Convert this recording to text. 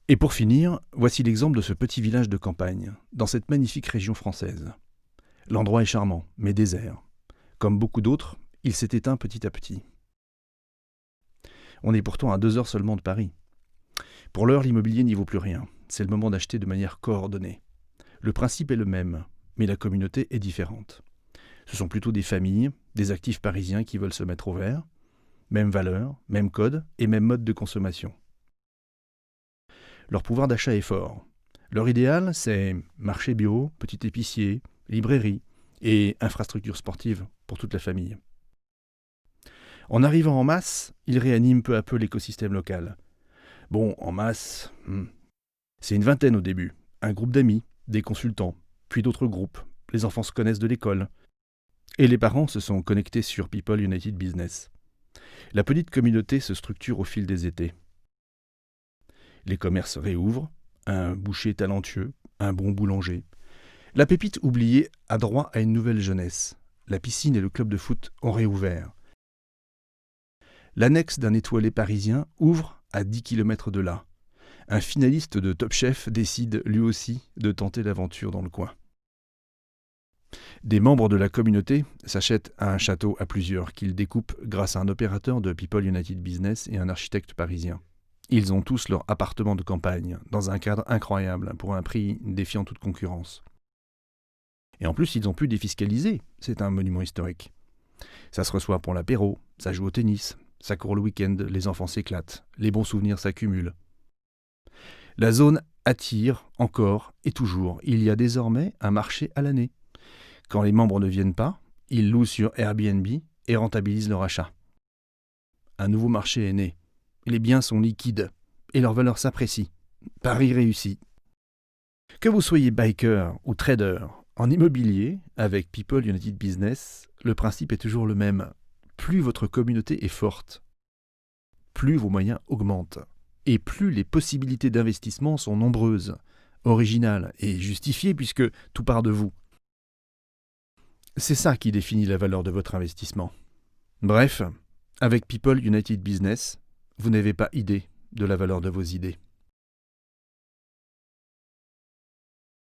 Et pour finir, voici l'exemple de ce petit village de campagne, dans cette magnifique région française. L'endroit est charmant, mais désert. Comme beaucoup d'autres, il s'est éteint petit à petit. On est pourtant à 2 heures seulement de Paris. Pour l'heure, l'immobilier n'y vaut plus rien. C'est le moment d'acheter de manière coordonnée. Le principe est le même, mais la communauté est différente. Ce sont plutôt des familles, des actifs parisiens qui veulent se mettre au vert. Même valeur, même code et même mode de consommation. Leur pouvoir d'achat est fort. Leur idéal, c'est marché bio, petit épicier, librairie et infrastructures sportives pour toute la famille. En arrivant en masse, ils réaniment peu à peu l'écosystème local. Bon, en masse, c'est une vingtaine au début, un groupe d'amis, des consultants, puis d'autres groupes. Les enfants se connaissent de l'école. Et les parents se sont connectés sur People United Business. La petite communauté se structure au fil des étés. Les commerces réouvrent, un boucher talentueux, un bon boulanger. La pépite oubliée a droit à une nouvelle jeunesse. La piscine et le club de foot ont réouvert. L'annexe d'un étoilé parisien ouvre à 10 km de là. Un finaliste de Top Chef décide lui aussi de tenter l'aventure dans le coin. Des membres de la communauté s'achètent un château à plusieurs qu'ils découpent grâce à un opérateur de People United Business et un architecte parisien. Ils ont tous leur appartement de campagne, dans un cadre incroyable, pour un prix défiant toute concurrence. Et en plus, ils ont pu défiscaliser. C'est un monument historique. Ça se reçoit pour l'apéro, ça joue au tennis, ça court le week-end, les enfants s'éclatent, les bons souvenirs s'accumulent. La zone attire encore et toujours. Il y a désormais un marché à l'année. Quand les membres ne viennent pas, ils louent sur Airbnb et rentabilisent leur achat. Un nouveau marché est né. Les biens sont liquides et leur valeur s'apprécie. Paris réussi. Que vous soyez biker ou trader, en immobilier, avec People United Business, le principe est toujours le même. Plus votre communauté est forte, plus vos moyens augmentent, et plus les possibilités d'investissement sont nombreuses, originales et justifiées puisque tout part de vous. C'est ça qui définit la valeur de votre investissement. Bref, avec People United Business, vous n'avez pas idée de la valeur de vos idées.